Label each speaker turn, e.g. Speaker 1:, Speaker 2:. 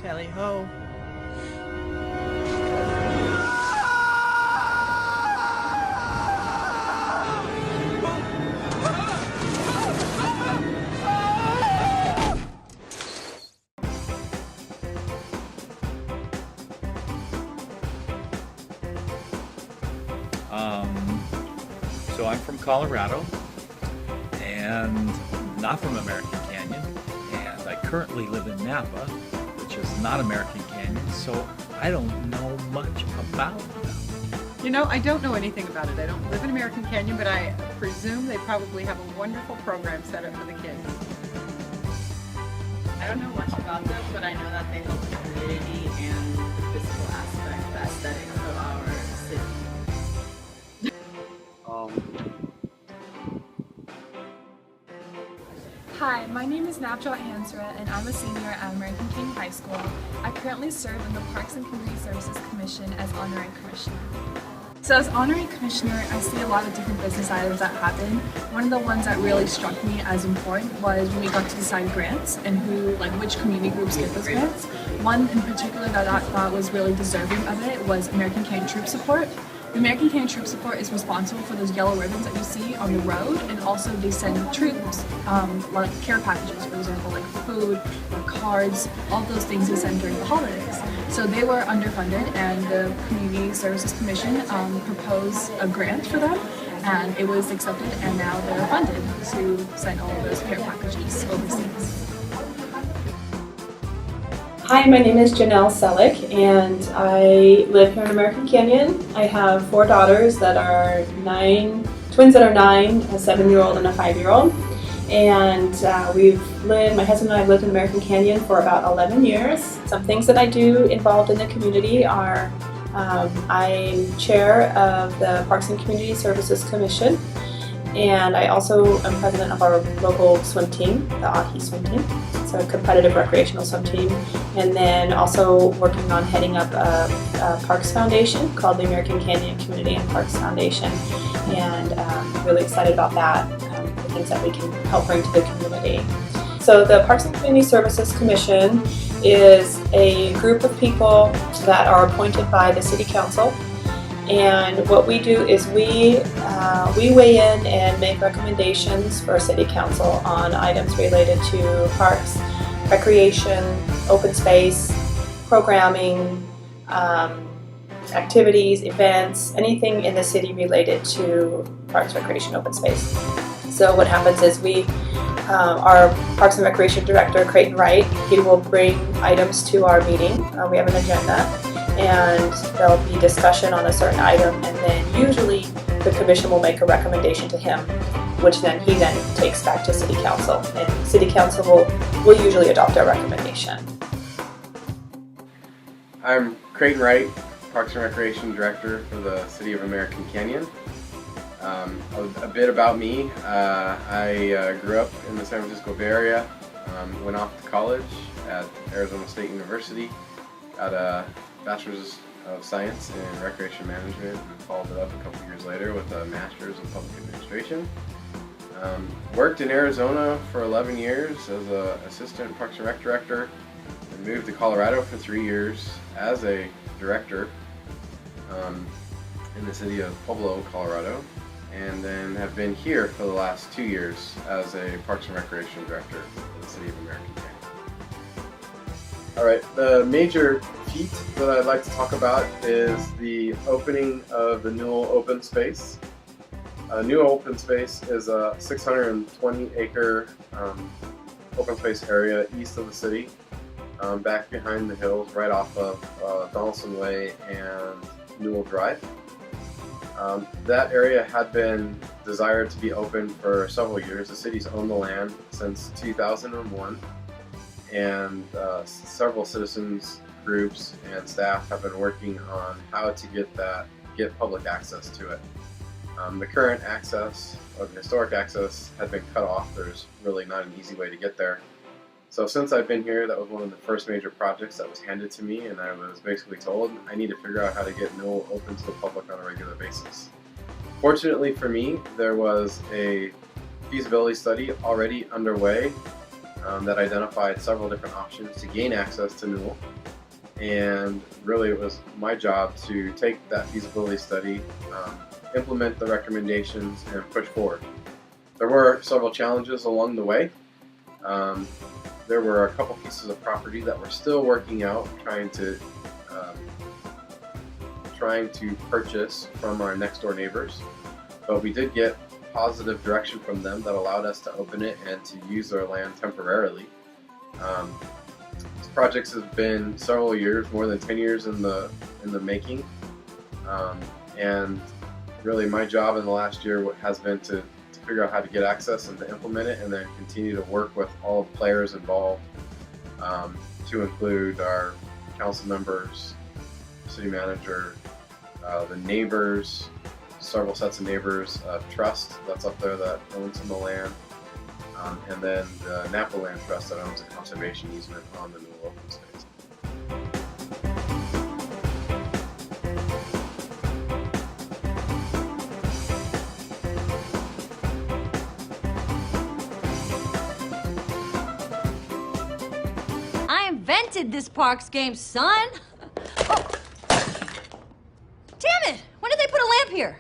Speaker 1: Tally ho.
Speaker 2: So I'm from Colorado and not from American Canyon, and I currently live in Napa, which is not American Canyon, so I don't know much about them.
Speaker 3: You know, I don't know anything about it. I don't live in American Canyon, but I presume they probably have a wonderful program set up for the kids.
Speaker 4: I don't know much about them, but I know that they help the community and the physical aspect, the aesthetics of our city.
Speaker 5: Hi, my name is Navjot Hansra and I'm a senior at American Canyon High School. I currently serve in the Parks and Community Services Commission as Honorary Commissioner. So as Honorary Commissioner, I see a lot of different business items that happen. One of the ones that really struck me as important was when we got to decide grants and which community groups get those grants. One in particular that I thought was really deserving of it was American Canyon Troop Support. The American Canyon Troop Support is responsible for those yellow ribbons that you see on the road, and also they send troops like care packages, for example, like food or cards, all those things they send during the holidays. So they were underfunded, and the Community Services Commission proposed a grant for them, and it was accepted, and now they're funded to send all of those care packages overseas.
Speaker 6: Hi, my name is Janelle Selleck and I live here in American Canyon. I have 4 daughters that are twins that are 9, a 7-year-old and a 5-year-old. And my husband and I have lived in American Canyon for about 11 years. Some things that I do involved in the community are I'm chair of the Parks and Community Services Commission. And I also am president of our local swim team, the Ahi swim team. It's a competitive recreational swim team. And then also working on heading up a Parks Foundation called the American Canyon Community and Parks Foundation. And really excited about that, the things that we can help bring to the community. So the Parks and Community Services Commission is a group of people that are appointed by the City Council. And what we do is we weigh in and make recommendations for City Council on items related to parks, recreation, open space, programming, activities, events, anything in the city related to parks, recreation, open space. So what happens is our Parks and Recreation Director, Creighton Wright, he will bring items to our meeting. We have an agenda. And there'll be discussion on a certain item, and then usually the commission will make a recommendation to him, which then he takes back to City Council, and City Council will usually adopt our recommendation.
Speaker 7: I'm Creighton Wright, Parks and Recreation Director for the City of American Canyon. A bit about me, I grew up in the San Francisco Bay Area, went off to college at Arizona State University, got a Bachelor's of Science in Recreation Management, and followed it up a couple years later with a Master's in Public Administration. Worked in Arizona for 11 years as an Assistant Parks and Rec Director, and moved to Colorado for 3 years as a Director in the city of Pueblo, Colorado, and then have been here for the last 2 years as a Parks and Recreation Director in the City of American Canyon. Alright, the major feat that I'd like to talk about is the opening of the Newell Open Space. Newell Open Space is a 620-acre open space area east of the city, back behind the hills, right off of Donaldson Way and Newell Drive. That area had been desired to be open for several years. The city's owned the land since 2001. And several citizens groups and staff have been working on how to get public access to it. The current access, or the historic access, had been cut off. There's really not an easy way to get there. So since I've been here, that was one of the first major projects that was handed to me, and I was basically told I need to figure out how to get Newell open to the public on a regular basis. Fortunately for me, there was a feasibility study already underway that identified several different options to gain access to Newell. And really it was my job to take that feasibility study, implement the recommendations, and push forward. There were several challenges along the way. There were a couple pieces of property that we're still working out, trying to purchase from our next door neighbors. But we did get positive direction from them that allowed us to open it and to use their land temporarily. These projects have been several years, more than 10 years in the making, and really my job in the last year has been to figure out how to get access and to implement it, and then continue to work with all the players involved, to include our council members, city manager, the neighbors, several sets of neighbors, trust that's up there that owns some of the land, and then the Napa Land Trust that owns a conservation easement on the Newell open space.
Speaker 1: I invented this Parks game, son. Oh. Damn it! When did they put a lamp here?